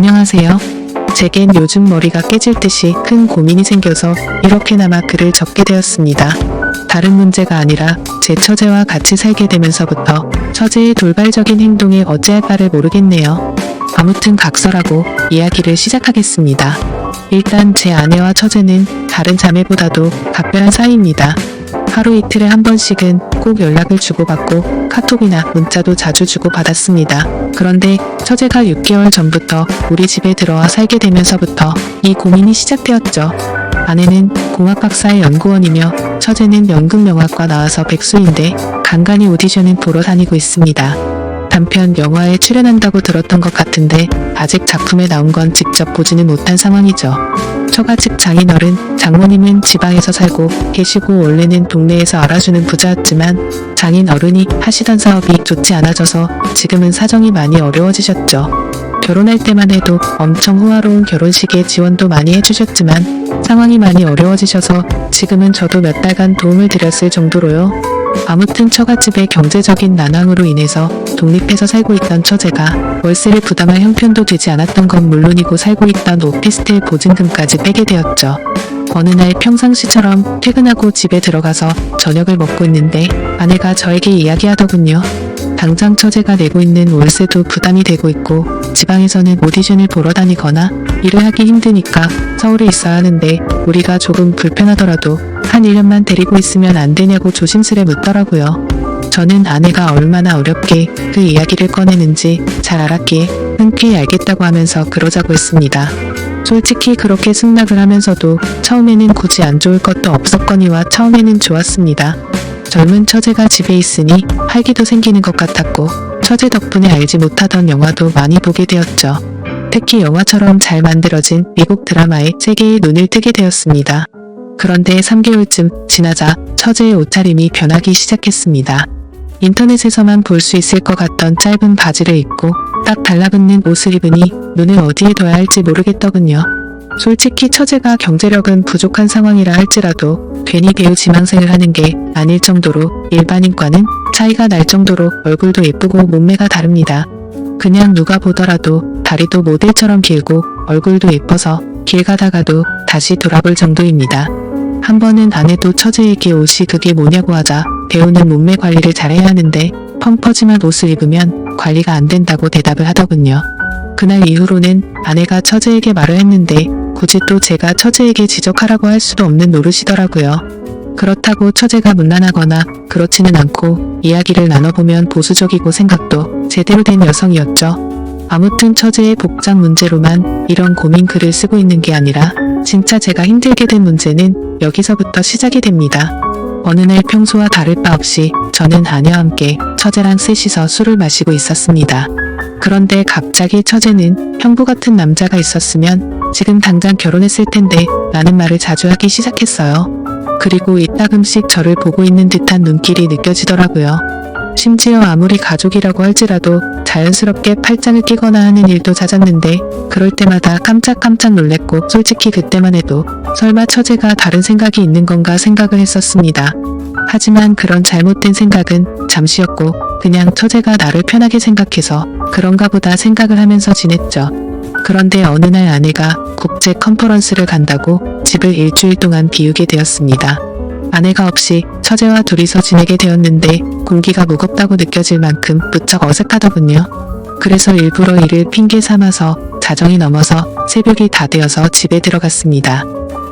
안녕하세요. 제겐 요즘 머리가 깨질 듯이 큰 고민이 생겨서 이렇게나마 글을 적게 되었습니다. 다른 문제가 아니라 제 처제와 같이 살게 되면서부터 처제의 돌발적인 행동에 어찌할 바를 모르겠네요. 아무튼 각설하고 이야기를 시작하겠습니다. 일단 제 아내와 처제는 다른 자매보다도 각별한 사이입니다. 하루 이틀에 한 번씩은 꼭 연락을 주고받고 카톡이나 문자도 자주 주고받았습니다. 그런데 처제가 6개월 전부터 우리 집에 들어와 살게 되면서부터 이 고민이 시작되었죠. 아내는 공학박사의 연구원이며 처제는 연극영화과 나와서 백수인데 간간히 오디션을 보러 다니고 있습니다. 단편 영화에 출연한다고 들었던 것 같은데 아직 작품에 나온 건 직접 보지는 못한 상황이죠. 처가 측 장인어른, 장모님은 지방에서 살고 계시고 원래는 동네에서 알아주는 부자였지만 장인어른이 하시던 사업이 좋지 않아져서 지금은 사정이 많이 어려워지셨죠. 결혼할 때만 해도 엄청 호화로운 결혼식에 지원도 많이 해주셨지만 상황이 많이 어려워지셔서 지금은 저도 몇 달간 도움을 드렸을 정도로요. 아무튼 처갓집의 경제적인 난항으로 인해서 독립해서 살고 있던 처제가 월세를 부담할 형편도 되지 않았던 건 물론이고 살고 있던 오피스텔 보증금까지 빼게 되었죠. 어느 날 평상시처럼 퇴근하고 집에 들어가서 저녁을 먹고 있는데 아내가 저에게 이야기하더군요. 당장 처제가 내고 있는 월세도 부담이 되고 있고 지방에서는 오디션을 보러 다니거나 일을 하기 힘드니까 서울에 있어야 하는데 우리가 조금 불편하더라도 한 1년만 데리고 있으면 안 되냐고 조심스레 묻더라고요. 저는 아내가 얼마나 어렵게 그 이야기를 꺼내는지 잘 알았기에 흔쾌히 알겠다고 하면서 그러자고 했습니다. 솔직히 그렇게 승낙을 하면서도 처음에는 굳이 안 좋을 것도 없었거니와 처음에는 좋았습니다. 젊은 처제가 집에 있으니 활기도 생기는 것 같았고 처제 덕분에 알지 못하던 영화도 많이 보게 되었죠. 특히 영화처럼 잘 만들어진 미국 드라마에 세계의 눈을 뜨게 되었습니다. 그런데 3개월쯤 지나자 처제의 옷차림이 변하기 시작했습니다. 인터넷에서만 볼 수 있을 것 같던 짧은 바지를 입고 딱 달라붙는 옷을 입으니 눈을 어디에 둬야 할지 모르겠더군요. 솔직히 처제가 경제력은 부족한 상황이라 할지라도 괜히 배우 지망생을 하는 게 아닐 정도로 일반인과는 차이가 날 정도로 얼굴도 예쁘고 몸매가 다릅니다. 그냥 누가 보더라도 다리도 모델처럼 길고 얼굴도 예뻐서 길 가다가도 다시 돌아볼 정도입니다. 한 번은 아내도 처제에게 옷이 그게 뭐냐고 하자 배우는 몸매 관리를 잘해야 하는데 펑퍼짐한 옷을 입으면 관리가 안 된다고 대답을 하더군요. 그날 이후로는 아내가 처제에게 말을 했는데 굳이 또 제가 처제에게 지적하라고 할 수도 없는 노릇이더라고요. 그렇다고 처제가 문란하거나 그렇지는 않고 이야기를 나눠보면 보수적이고 생각도 제대로 된 여성이었죠. 아무튼 처제의 복장 문제로만 이런 고민 글을 쓰고 있는 게 아니라 진짜 제가 힘들게 된 문제는 여기서부터 시작이 됩니다. 어느 날 평소와 다를 바 없이 저는 아내와 함께 처제랑 셋이서 술을 마시고 있었습니다. 그런데 갑자기 처제는 형부 같은 남자가 있었으면 지금 당장 결혼했을 텐데 라는 말을 자주 하기 시작했어요. 그리고 이따금씩 저를 보고 있는 듯한 눈길이 느껴지더라고요. 심지어 아무리 가족이라고 할지라도 자연스럽게 팔짱을 끼거나 하는 일도 잦았는데 그럴 때마다 깜짝깜짝 놀랬고 솔직히 그때만 해도 설마 처제가 다른 생각이 있는 건가 생각을 했었습니다. 하지만 그런 잘못된 생각은 잠시였고 그냥 처제가 나를 편하게 생각해서 그런가 보다 생각을 하면서 지냈죠. 그런데 어느 날 아내가 국제 컨퍼런스를 간다고 집을 일주일 동안 비우게 되었습니다. 아내가 없이 처제와 둘이서 지내게 되었는데 공기가 무겁다고 느껴질 만큼 무척 어색하더군요. 그래서 일부러 이를 핑계 삼아서 자정이 넘어서 새벽이 다 되어서 집에 들어갔습니다.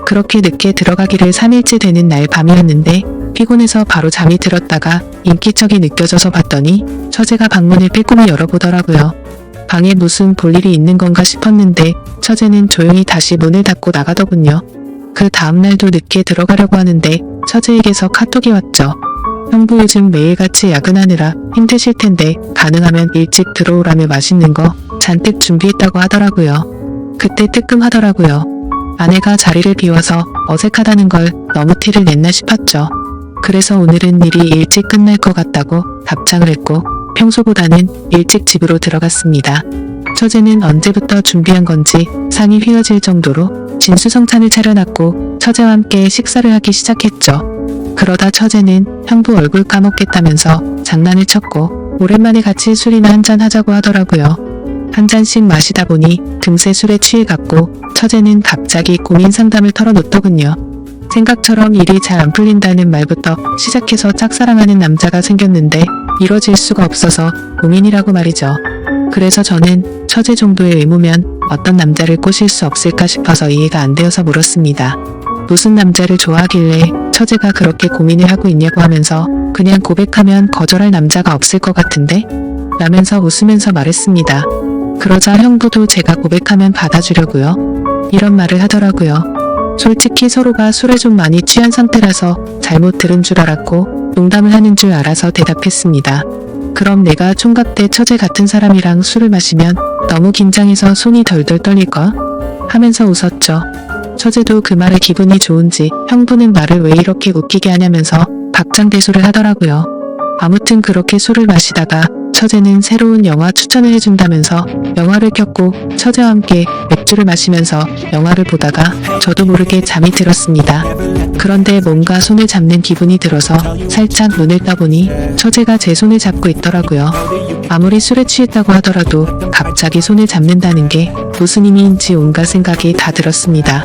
그렇게 늦게 들어가기를 3일째 되는 날 밤이었는데 피곤해서 바로 잠이 들었다가 인기척이 느껴져서 봤더니 처제가 방문을 빼꼼히 열어보더라고요. 방에 무슨 볼일이 있는 건가 싶었는데 처제는 조용히 다시 문을 닫고 나가더군요. 그 다음날도 늦게 들어가려고 하는데 처제에게서 카톡이 왔죠. 형부 요즘 매일같이 야근하느라 힘드실 텐데 가능하면 일찍 들어오라며 맛있는 거 잔뜩 준비했다고 하더라고요. 그때 뜨끔하더라고요. 아내가 자리를 비워서 어색하다는 걸 너무 티를 냈나 싶었죠. 그래서 오늘은 일이 일찍 끝날 것 같다고 답장을 했고 평소보다는 일찍 집으로 들어갔습니다. 처제는 언제부터 준비한 건지 상이 휘어질 정도로 진수성찬을 차려놨고 처제와 함께 식사를 하기 시작했죠. 그러다 처제는 형부 얼굴 까먹겠다면서 장난을 쳤고 오랜만에 같이 술이나 한잔 하자고 하더라고요. 한 잔씩 마시다 보니 금세 술에 취해갔고 처제는 갑자기 고민 상담을 털어놓더군요. 생각처럼 일이 잘 안 풀린다는 말부터 시작해서 짝사랑하는 남자가 생겼는데 이뤄질 수가 없어서 고민이라고 말이죠. 그래서 저는 처제 정도의 외모면 어떤 남자를 꼬실 수 없을까 싶어서 이해가 안 되어서 물었습니다. 무슨 남자를 좋아하길래 처제가 그렇게 고민을 하고 있냐고 하면서 그냥 고백하면 거절할 남자가 없을 것 같은데? 라면서 웃으면서 말했습니다. 그러자 형부도 제가 고백하면 받아주려고요. 이런 말을 하더라고요. 솔직히 서로가 술에 좀 많이 취한 상태라서 잘못 들은 줄 알았고 농담을 하는 줄 알아서 대답했습니다. 그럼 내가 총각 때 처제 같은 사람이랑 술을 마시면 너무 긴장해서 손이 덜덜 떨릴까? 하면서 웃었죠. 처제도 그 말에 기분이 좋은지 형부는 말을 왜 이렇게 웃기게 하냐면서 박장대소를 하더라고요. 아무튼 그렇게 술을 마시다가 처제는 새로운 영화 추천을 해준다면서 영화를 켰고 처제와 함께 맥주를 마시면서 영화를 보다가 저도 모르게 잠이 들었습니다. 그런데 뭔가 손을 잡는 기분이 들어서 살짝 눈을 떠보니 처제가 제 손을 잡고 있더라고요. 아무리 술에 취했다고 하더라도 갑자기 손을 잡는다는 게 무슨 의미인지 온갖 생각이 다 들었습니다.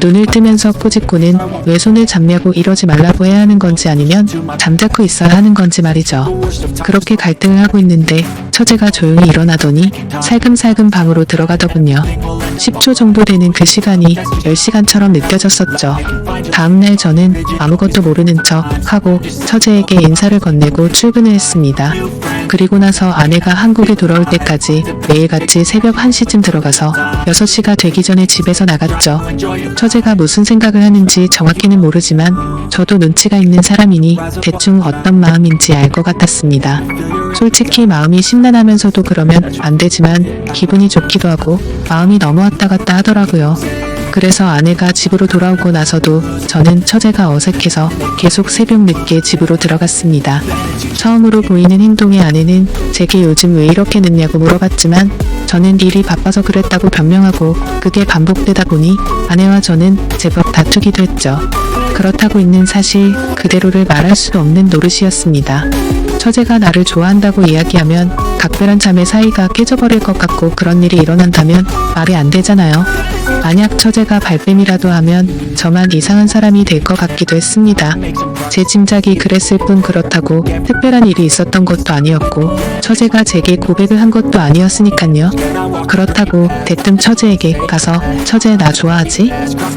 눈을 뜨면서 꼬집고는 왜 손을 잡냐고 이러지 말라고 해야 하는 건지 아니면 잠자코 있어야 하는 건지 말이죠. 그렇게 갈등을 하고 있는데 처제가 조용히 일어나더니 살금살금 방으로 들어가더군요. 10초 정도 되는 그 시간이 10시간처럼 느껴졌었죠. 다음날 저는 아무것도 모르는 척 하고 처제에게 인사를 건네고 출근을 했습니다. 그리고 나서 아내가 한국에 돌아올 때까지 매일같이 새벽 1시쯤 들어가서 6시가 되기 전에 집에서 나갔죠. 처제가 무슨 생각을 하는지 정확히는 모르지만 저도 눈치가 있는 사람이니 대충 어떤 마음인지 알 것 같았습니다. 솔직히 마음이 심란하면서도 그러면 안 되지만 기분이 좋기도 하고 마음이 너무 왔다 갔다 하더라고요. 그래서 아내가 집으로 돌아오고 나서도 저는 처제가 어색해서 계속 새벽 늦게 집으로 들어갔습니다. 처음으로 보이는 행동의 아내는 제게 요즘 왜 이렇게 늦냐고 물어봤지만 저는 일이 바빠서 그랬다고 변명하고 그게 반복되다 보니 아내와 저는 제법 다투기도 했죠. 그렇다고 있는 사실 그대로를 말할 수 없는 노릇이었습니다. 처제가 나를 좋아한다고 이야기하면 각별한 참의 사이가 깨져버릴 것 같고 그런 일이 일어난다면 말이 안 되잖아요. 만약 처제가 발뺌이라도 하면 저만 이상한 사람이 될 것 같기도 했습니다. 제 짐작이 그랬을 뿐 그렇다고 특별한 일이 있었던 것도 아니었고 처제가 제게 고백을 한 것도 아니었으니깐요. 그렇다고 대뜸 처제에게 가서 처제 나 좋아하지?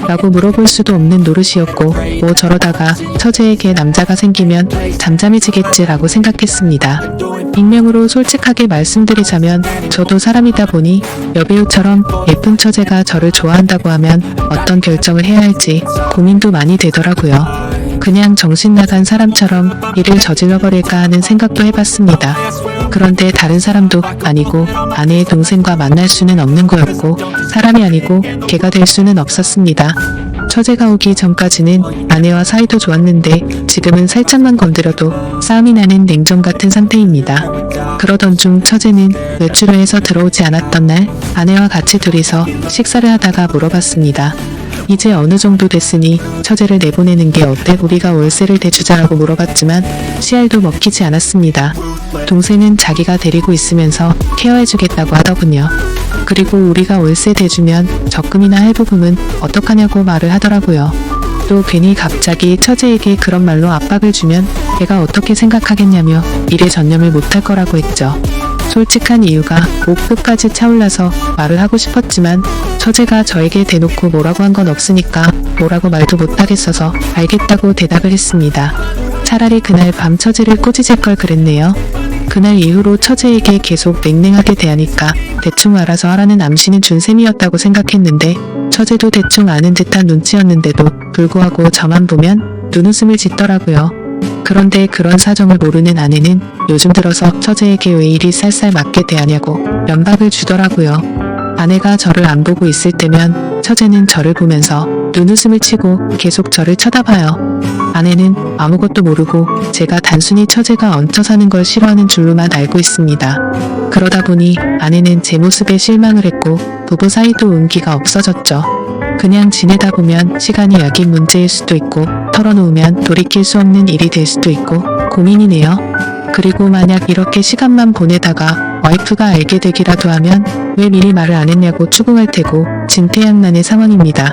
라고 물어볼 수도 없는 노릇이었고 뭐 저러다가 처제에게 남자가 생기면 잠잠해지겠지 라고 생각했습니다. 익명으로 솔직하게 말씀드리자면 저도 사람이다 보니 여배우처럼 예쁜 처제가 저를 좋아한다고 하면 어떤 결정을 해야 할지 고민도 많이 되더라고요. 그냥 정신 나간 사람처럼 일을 저질러 버릴까 하는 생각도 해봤습니다. 그런데 다른 사람도 아니고 아내의 동생과 만날 수는 없는 거였고 사람이 아니고 개가 될 수는 없었습니다. 처제가 오기 전까지는 아내와 사이도 좋았는데 지금은 살짝만 건드려도 싸움이 나는 냉전 같은 상태입니다. 그러던 중 처제는 외출을 해서 들어오지 않았던 날 아내와 같이 둘이서 식사를 하다가 물어봤습니다. 이제 어느 정도 됐으니 처제를 내보내는 게 어때? 우리가 월세를 대주자라고 물어봤지만 씨알도 먹히지 않았습니다. 동생은 자기가 데리고 있으면서 케어해주겠다고 하더군요. 그리고 우리가 월세 대주면 적금이나 할부금은 어떡하냐고 말을 하더라고요. 또 괜히 갑자기 처제에게 그런 말로 압박을 주면 걔가 어떻게 생각하겠냐며 일에 전념을 못할 거라고 했죠. 솔직한 이유가 목 끝까지 차올라서 말을 하고 싶었지만 처제가 저에게 대놓고 뭐라고 한 건 없으니까 뭐라고 말도 못하겠어서 알겠다고 대답을 했습니다. 차라리 그날 밤 처제를 꼬지질 걸 그랬네요. 그날 이후로 처제에게 계속 냉랭하게 대하니까 대충 알아서 하라는 암시는 준 셈이었다고 생각했는데 처제도 대충 아는 듯한 눈치였는데도 불구하고 저만 보면 눈웃음을 짓더라고요. 그런데 그런 사정을 모르는 아내는 요즘 들어서 처제에게 왜 이리 쌀쌀 맞게 대하냐고 면박을 주더라고요. 아내가 저를 안 보고 있을 때면 처제는 저를 보면서 눈웃음을 치고 계속 저를 쳐다봐요. 아내는 아무것도 모르고 제가 단순히 처제가 얹혀 사는 걸 싫어하는 줄로만 알고 있습니다. 그러다 보니 아내는 제 모습에 실망을 했고 부부 사이도 운기가 없어졌죠. 그냥 지내다 보면 시간이 약인 문제일 수도 있고 털어놓으면 돌이킬 수 없는 일이 될 수도 있고 고민이네요. 그리고 만약 이렇게 시간만 보내다가 와이프가 알게 되기라도 하면 왜 미리 말을 안 했냐고 추궁할 테고 진퇴양난의 상황입니다.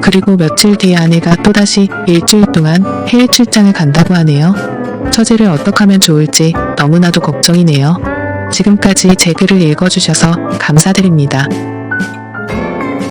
그리고 며칠 뒤에 아내가 또다시 일주일 동안 해외 출장을 간다고 하네요. 처제를 어떻게 하면 좋을지 너무나도 걱정이네요. 지금까지 제 글을 읽어주셔서 감사드립니다.